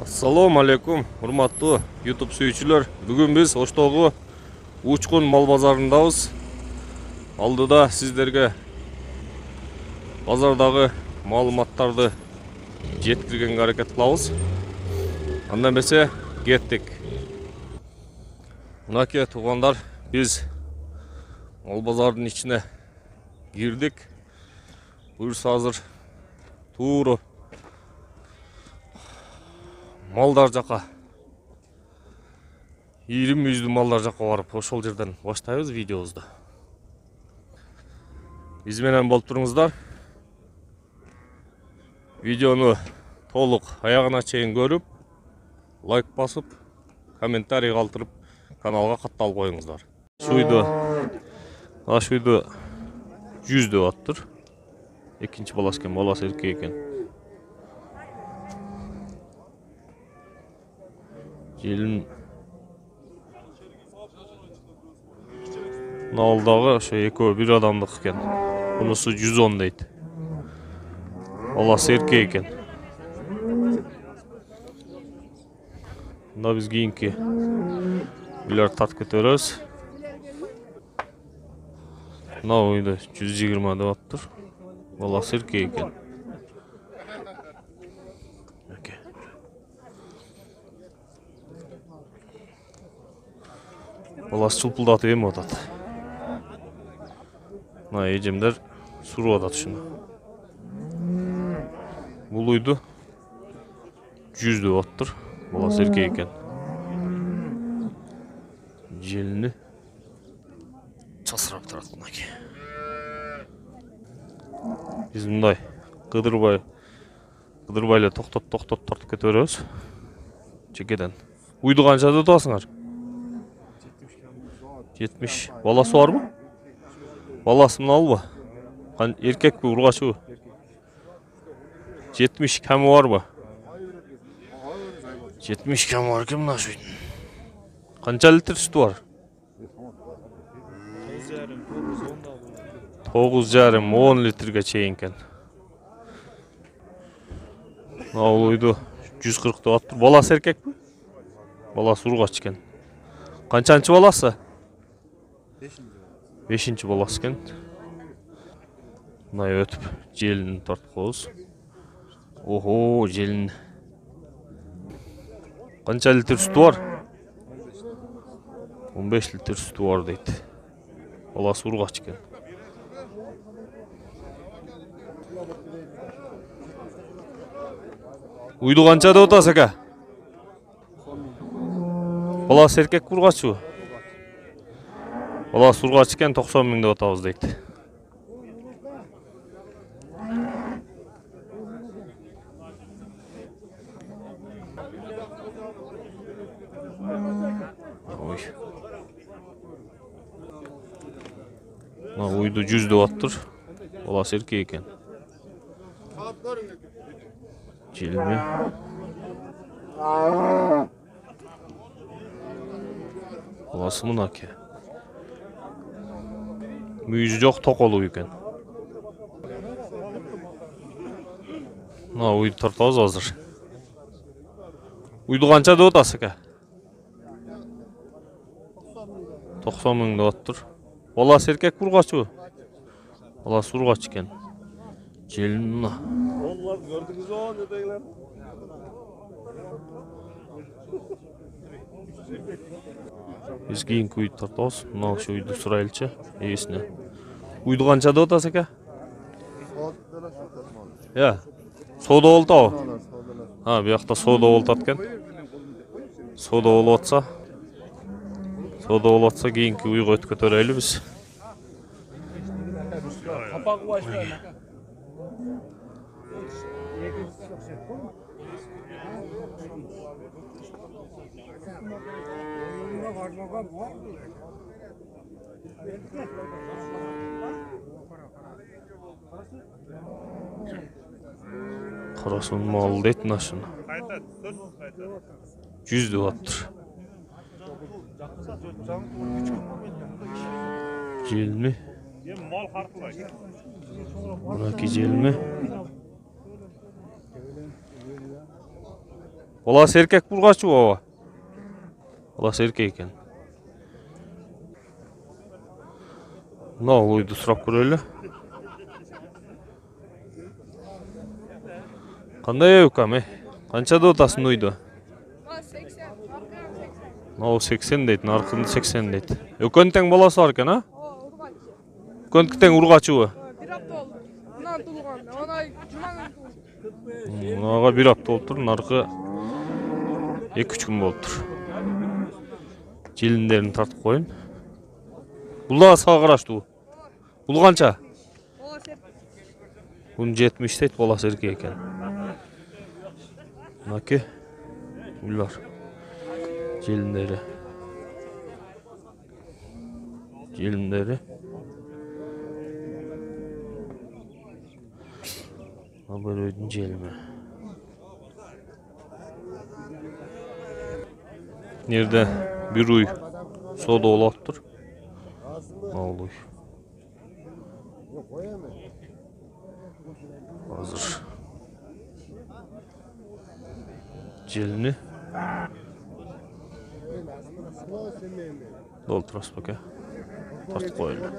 Assalamu alaikum, hurmatlı YouTube suyucular. Bugün biz Oştoğu Uçkun mal bazarındayız. Aldıda sizlerge bazardağı malumatlardı жеткирген hareket kılavuz. Andan bese gettik. Mınake tuğanlar, biz mal bazarının içine girdik. Buyursa hazır tuğru malдар жаққа, иірім мүйізді малдар жаққа барып, ошол жерден баштайбыз видеобузду. Биз менен болуп туруңуздар. Видеону толук аягына чейин көрүп, лайк басып, комментарий калтырып, каналга катталып коюңуздар. Шуйду 100 деп аттыр. Экинчи баласы экен, баласы эркек экен. Желин Налдағы ошо экөө бир адамдык экен. Бунусу 110 дейт. Баласы эркек экен. Мында биз кийинки билер тартып кете беребиз. Мына ойду 120 деп аттыр. Баласы эркек экен. Баласы чулпулдатып эми атат. Мына эжемдер суруп атат ушуну. Бул уйду 100 деп аттыр. Баласы эркек экен. Желини часырап турат мынакей. Биз мындай кыдырбай эле токтоп тартып кете беребиз. Чекеден. Уйду канча деп атасыңар? 70. Баласы барбы? Баласы мыналбы? Эркекпи, ургачыбы? 70 кемі барбы? 70 кемі бар экен мына шуйдун. Канча литр сүтү бар? 9,5-10 литрге чейин экен. Мына уйду 140 деп аттыр. Баласы эркекпи? Баласы ургач экен. Канчанчы баласы? 5-нчи баласы экен. Мындай өтүп, желин тартып коебуз. Охо, желин. Канча литр сүтү бар? 15 литр сүтү бар дейт. Баласы ургач экен. Уйду канча деп атасыз ака? Баласы эркек ургачыбы? Баласы ургач экен, 90 миң деп атабыз дейт. Ой. Мына уйду 100 деп аттыр. Баласы эркек экен. Желме. Баласы мынаке. Мүйізі жоқ, тоқолу екен. Мына уйду тартабыз азыр. Уйду канча деп атасыз ака? 90 миң деп аттыр. Баласы эркек ургачыбы? Баласы ургач экен. Желин мына. Оларды көрдүңүзбү, недегилер? Биз кийинки уйду тартабыз. Мына ошо уйду сурайлычы ээсине. Уйду канча деп атасыз ака? Соода болуп атабы? Биякта соода болуп атат экен. Соода болуп атса, кийинки уйга өтүп кете берели биз. Карасын мал дейт мына шуну. 100 деп аттыр. Желме. Мынакей желме. Balası erkek burgaçı baba. Balası erkek eкен. Mына uydu сұрап көрелі. Қандай өкам, Қаншада отасың uydu? 80. Мынау 80 дейді, нарқында 80 дейді. Өкөн тең баласы бар екен, а? Urgaç. Өкөн тең ургачы bu. Bir hafta oldu. Bundan tulğanda. Ona cuma günü tulğanda. Мынаға bir hafta болып тұр, нарқы 2-3 күн болып тұр. Желіндерін тартып қойын. Бұл да саға қарашты bu. Бұл қанша? Ola serp. Бұның 70 дейді, баласы еркек екен. Мынаке ұйлар. Желіндері. Желіндері. Абыр өйдің желімі. Nerede bir uy soda olattır. Al uy. Hazır. Jelini dolduras bak ya. Tart koyalım.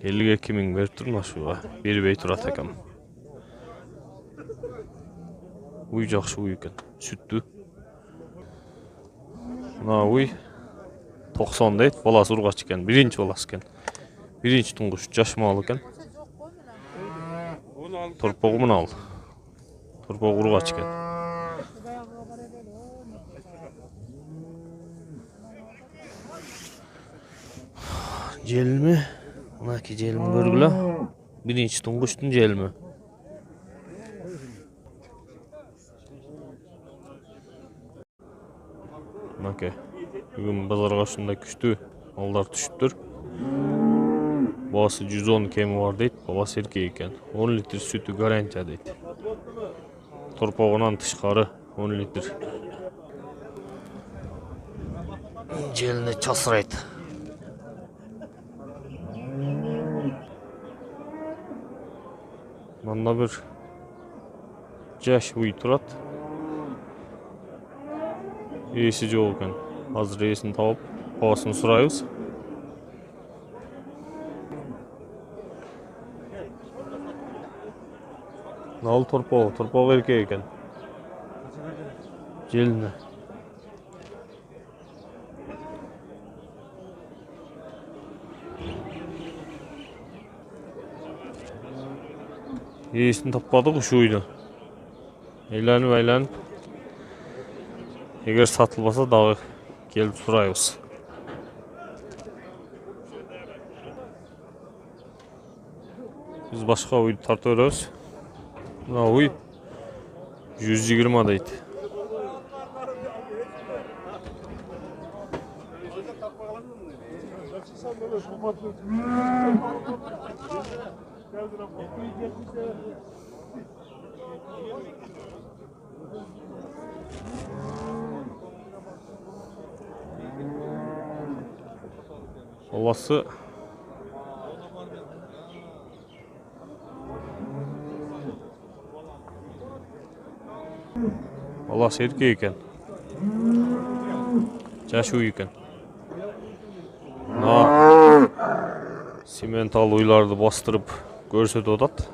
Elliga kimin ver turma şu bir bey turat ekam. Uy жақсы uy ekan, süttü. Mına uy 90 deydi, balası urgaç ekan, birinci balası ekan. Birinci tunguş jaşmalı ekan. Torpoğu mına al. Torpoğu urgaç ekan. Jelmi? Mınaki jelmi görgüle. Birinci tunguştun jelmi. Mınaki. Bugün bazarga şunda küçtü. Mallar düşüptür. Babası 110 kemi var deydi. Babası erkek eken. 10 litre sütü garantiya deydi. Torpağından tışkarı 10 litre. Jelini çasıraydı. Manda bir jaş uy turat. Esi жоқ ekan. Hazır esini taup, babasını surayız. Nal torpoğu erkek ekan. Jelini. Esini tapmadık uşuydu. Aylanıp. Eğer satılmasa dağı gelip surayız. Biz başka uy tartıyoruz. Buna uy 120 deydi. Olası Olası erkek eken. Jaş uy eken. Simental uylardı bastırıp görsetip otat.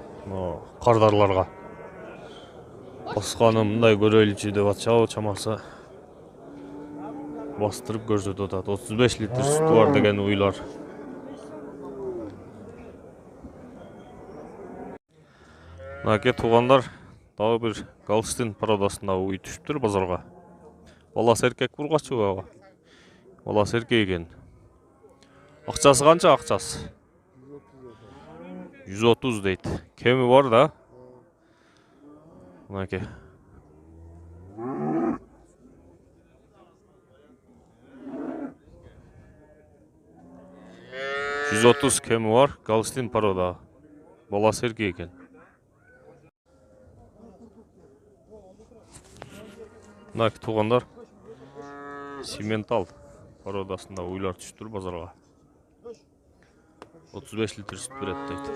Kardarlarga. Basqаны мындай көрөлүчү деп атчабы чамасы. Bastırıp görsetip otat. 35 litre sütü var деген uylar. Nake tuğanlar daha bir Galstin paradasında uy düşüptür bazarga. Balası erkek burgaçı baba. Balası erkek eken. Акчасы канча акчасы? 130 deydi. Kemi var da. Nake. 130 kemi var. Galstin paroda. Balası erkek eken. Nake tuğanlar Simental parodasında uylar düştür bazarga. 35 litr süt berет deydi.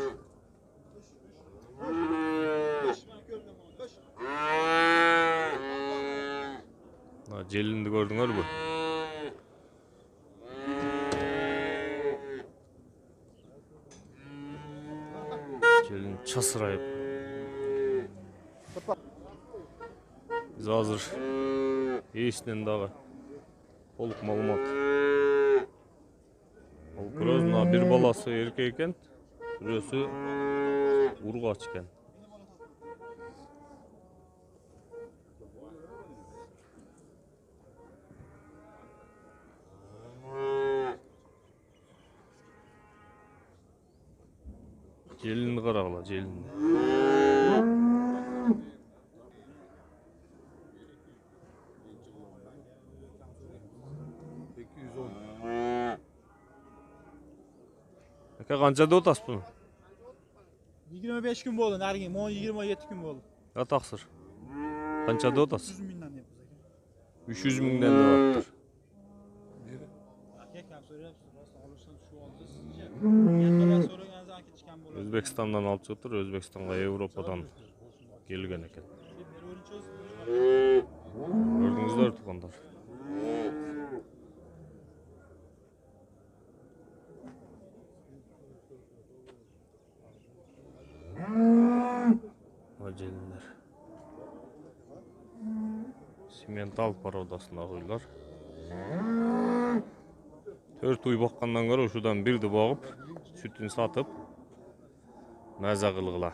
Jelindi gördüңөрбү? Jelin çasırayıp. Biz hazır iyisinden dağı толук маалымат. Ол бирөөсүнүн bir баласы эркек экен, бирөөсү ургач экен. Jelini карагыла, jelini. Aka kançada otasız bunu? 25 gün bo'ldi, narigi 10-27 kun bo'ldi. Ya taksır. Kançada otasız? 300 mingdan deyapmiz aka. 300 mingden de vardır. Aka kam so'rayapsiz, rost olursan shu oldi sizcha. Yakkalar so'raganingizdan aka chiqqan bo'ladi. Özbekistan'dan alıp çıktır, Özbekistan'a Avrupa'dan gelgen eken. Gördüңүздөр tuğanlar. Acelinler. Simental parodasına koyular. 4 uy bakkandan göre şuradan birdi bağıp sütünü satıp мәзә кылгыла.